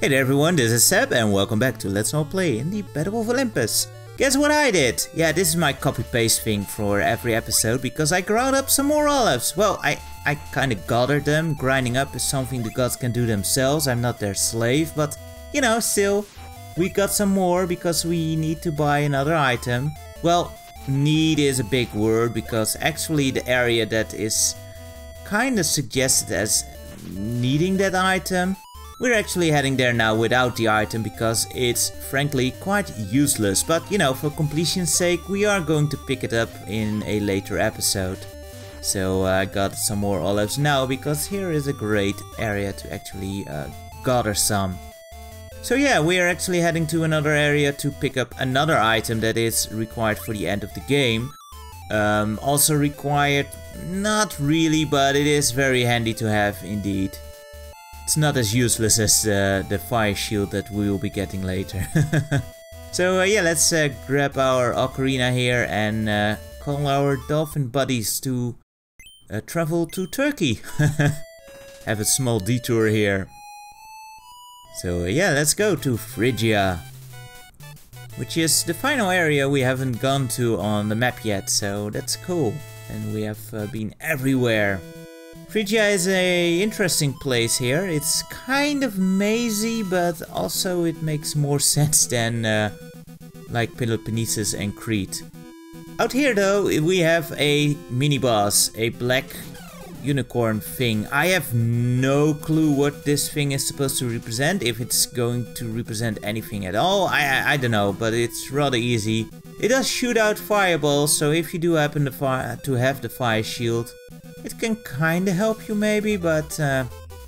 Hey there everyone, this is Seb and welcome back to Let's All Play in the Battle of Olympus. Guess what I did? Yeah, this is my copy-paste thing for every episode because I ground up some more olives. Well, I kinda gathered them. Grinding up is something the gods can do themselves. I'm not their slave, but you know, still, we got some more because we need to buy another item. Well, need is a big word because actually the area that is kinda suggested as needing that item, we're actually heading there now without the item because it's frankly quite useless. But you know, for completion's sake, we are going to pick it up in a later episode. So I got some more olives now because here is a great area to actually gather some. So yeah, we are actually heading to another area to pick up another item that is required for the end of the game. Also required, not really, but it is very handy to have indeed. It's not as useless as the fire shield that we will be getting later. So yeah, let's grab our ocarina here and call our dolphin buddies to travel to Turkey. Have a small detour here. So yeah, let's go to Phrygia, which is the final area we haven't gone to on the map yet, so that's cool. And we have been everywhere. Phrygia is a interesting place here. It's kind of mazy, but also it makes more sense than like Peloponnesus and Crete. Out here though, we have a mini-boss, a black unicorn thing. I have no clue what this thing is supposed to represent, if it's going to represent anything at all. I don't know, but it's rather easy. It does shoot out fireballs, so if you do happen to have the fire shield, it can kinda help you maybe, but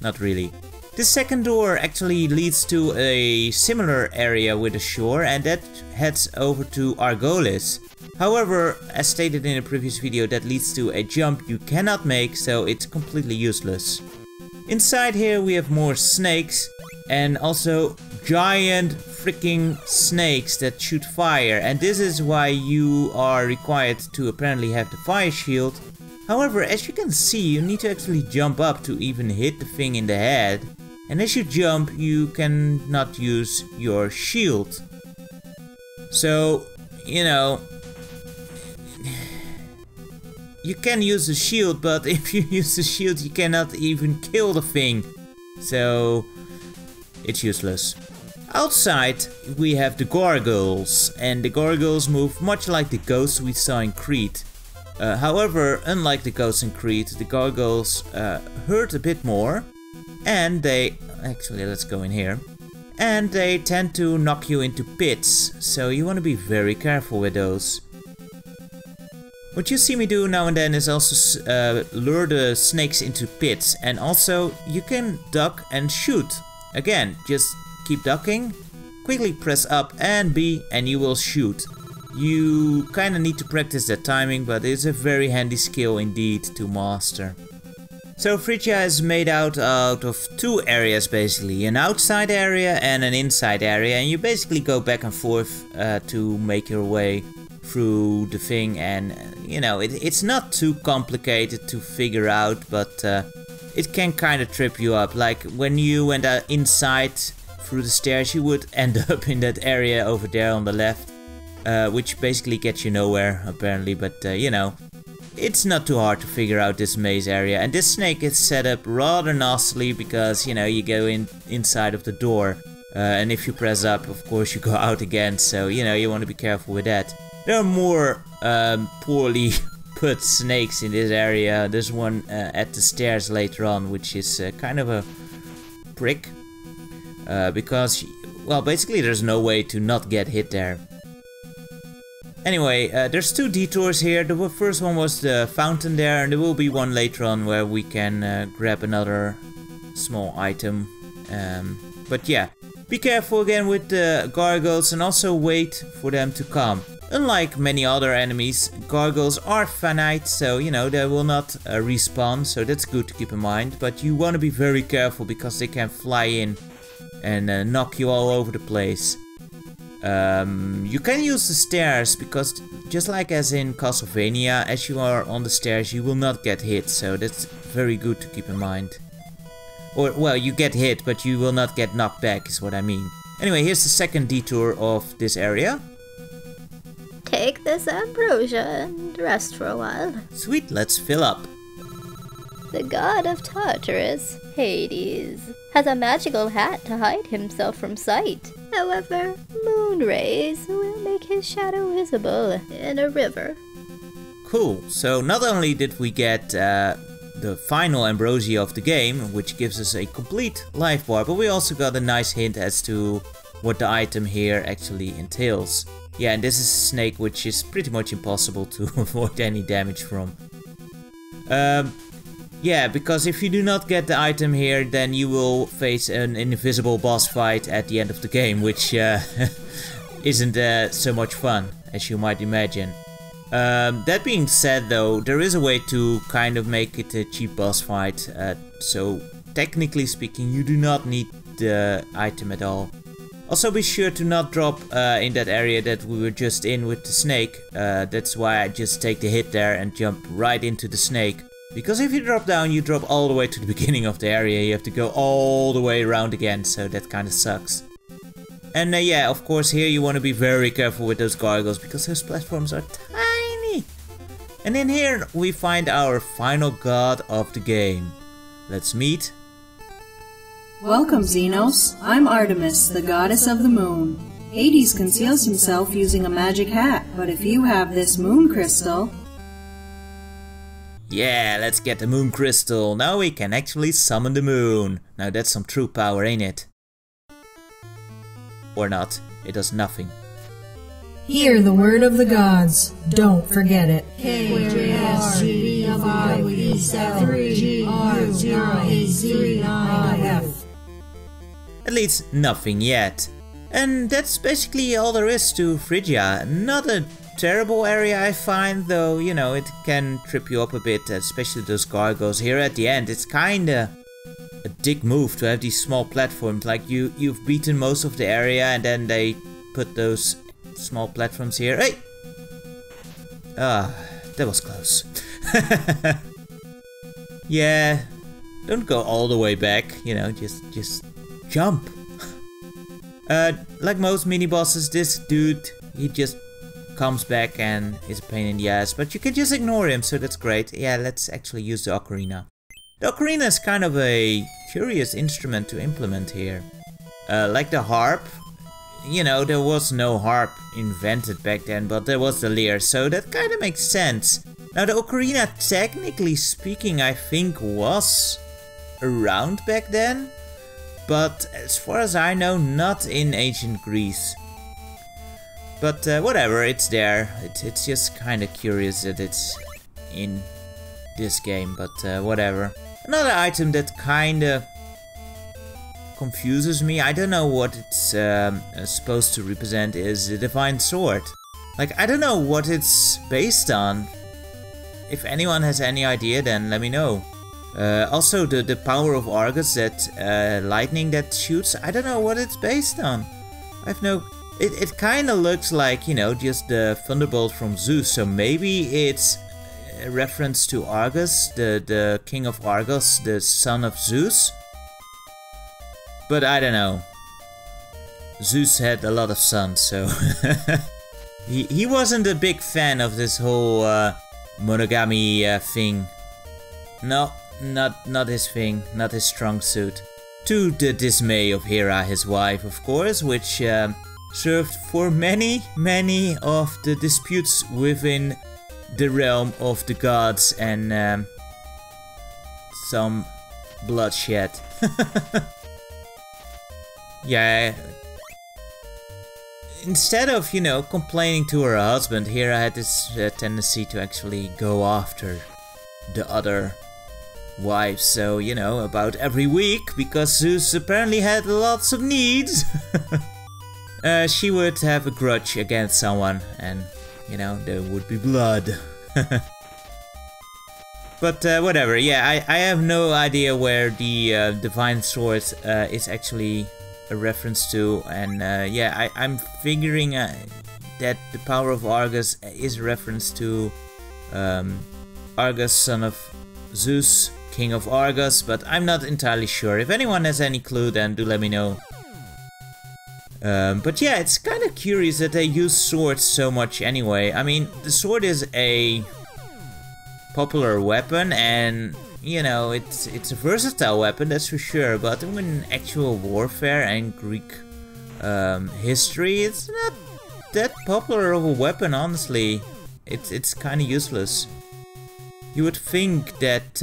not really. The second door actually leads to a similar area with a shore, and that heads over to Argolis. However, as stated in a previous video, that leads to a jump you cannot make, so it's completely useless. Inside here we have more snakes, and also giant freaking snakes that shoot fire, and this is why you are required to apparently have the fire shield. However, as you can see, you need to actually jump up to even hit the thing in the head. And as you jump, you cannot use your shield. So, you know, you can use the shield, but if you use the shield, you cannot even kill the thing. So, it's useless. Outside, we have the gargoyles, and the gargoyles move much like the ghosts we saw in Crete. However, unlike the ghosts in Crete, the gargoyles hurt a bit more, and they... actually, let's go in here. And they tend to knock you into pits, so you want to be very careful with those. What you see me do now and then is also lure the snakes into pits, and also you can duck and shoot. Again, just keep ducking, quickly press up and B, and you will shoot. You kinda need to practice that timing, but it's a very handy skill indeed to master. So Phrygia is made out of two areas basically, an outside area and an inside area, and you basically go back and forth to make your way through the thing, and you know, it's not too complicated to figure out, but it can kinda trip you up. Like when you went inside through the stairs, you would end up in that area over there on the left. Which basically gets you nowhere, apparently, but you know, it's not too hard to figure out this maze area. And this snake is set up rather nastily because, you know, you go inside of the door, and if you press up, of course, you go out again, so, you know, you want to be careful with that. There are more poorly put snakes in this area. There's one at the stairs later on, which is kind of a prick, because, well, basically there's no way to not get hit there. Anyway, there's two detours here. The first one was the fountain there, and there will be one later on where we can grab another small item. But yeah, be careful again with the gargoyles and also wait for them to come. Unlike many other enemies, gargoyles are finite, so you know, they will not respawn, so that's good to keep in mind. But you want to be very careful because they can fly in and knock you all over the place. You can use the stairs because just like as in Castlevania, as you are on the stairs you will not get hit, so that's very good to keep in mind. Or, well, you get hit, but you will not get knocked back, is what I mean. Anyway, here's the second detour of this area. Take this Ambrosia and rest for a while. Sweet, let's fill up. The god of Tartarus, Hades, has a magical hat to hide himself from sight. However, moon rays will make his shadow visible in a river. Cool, so not only did we get the final Ambrosia of the game, which gives us a complete life bar, but we also got a nice hint as to what the item here actually entails. Yeah, and this is a snake which is pretty much impossible to avoid any damage from. Yeah, because if you do not get the item here, then you will face an invisible boss fight at the end of the game, which isn't so much fun, as you might imagine. That being said though, there is a way to kind of make it a cheap boss fight, so technically speaking you do not need the item at all. Also be sure to not drop in that area that we were just in with the snake, that's why I just take the hit there and jump right into the snake. Because if you drop down, you drop all the way to the beginning of the area, you have to go all the way around again, so that kinda sucks. And yeah, of course here you want to be very careful with those gargoyles, because those platforms are tiny. And in here we find our final god of the game. Let's meet. Welcome, Xenos. I'm Artemis, the goddess of the moon. Hades conceals himself using a magic hat, but if you have this moon crystal... Yeah, let's get the moon crystal. Now we can actually summon the moon. Now that's some true power, ain't it? Or not. It does nothing. Hear the word of the gods. Don't forget it. At least nothing yet. And that's basically all there is to Phrygia. Not a terrible area I find, though, you know, it can trip you up a bit, especially those gargoyles here at the end. It's kinda a dick move to have these small platforms, like you've beaten most of the area and then they put those small platforms here. Hey! Ah, that was close. Yeah, don't go all the way back, you know, just jump. Like most mini-bosses, this dude, he just comes back and is a pain in the ass, but you can just ignore him, so that's great. Yeah, let's actually use the ocarina. The ocarina is kind of a curious instrument to implement here. Like the harp, you know, there was no harp invented back then, but there was the lyre, so that kind of makes sense. Now the ocarina, technically speaking, I think was around back then, but as far as I know, not in ancient Greece. But whatever, it's there. It's just kind of curious that it's in this game, but whatever. Another item that kind of confuses me, I don't know what it's supposed to represent, is the Divine Sword. Like, I don't know what it's based on. If anyone has any idea, then let me know. Also, the power of Argus, that lightning that shoots, I don't know what it's based on. I've no... It kind of looks like, you know, just the thunderbolt from Zeus, so maybe it's a reference to Argus, the king of Argos, the son of Zeus. But I don't know. Zeus had a lot of sons, so he wasn't a big fan of this whole monogamy thing. No, not his thing, not his strong suit. To the dismay of Hera, his wife, of course, which served for many of the disputes within the realm of the gods and some bloodshed. Yeah. Instead of, you know, complaining to her husband, Hera had this tendency to actually go after the other wives. So, you know, about every week, because Zeus apparently had lots of needs. She would have a grudge against someone, and, you know, there would be blood. But whatever, yeah, I have no idea where the Divine Sword is actually a reference to, and yeah, I'm figuring that the power of Argus is a reference to Argus, son of Zeus, king of Argos, but I'm not entirely sure. If anyone has any clue, then do let me know. But yeah, it's kind of curious that they use swords so much anyway. I mean, the sword is a popular weapon, and you know, it's a versatile weapon, that's for sure. But in actual warfare and Greek history, it's not that popular of a weapon, honestly. It's kind of useless. You would think that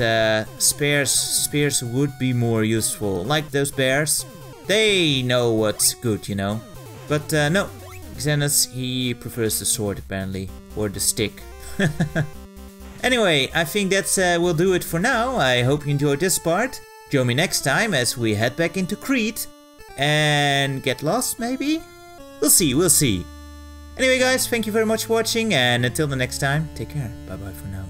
spears would be more useful, like those bears. They know what's good, you know. But no, Xenos, he prefers the sword apparently, or the stick. Anyway, I think that's will do it for now. I hope you enjoyed this part. Join me next time as we head back into Crete and get lost, maybe? We'll see, we'll see. Anyway guys, thank you very much for watching, and until the next time, take care. Bye bye for now.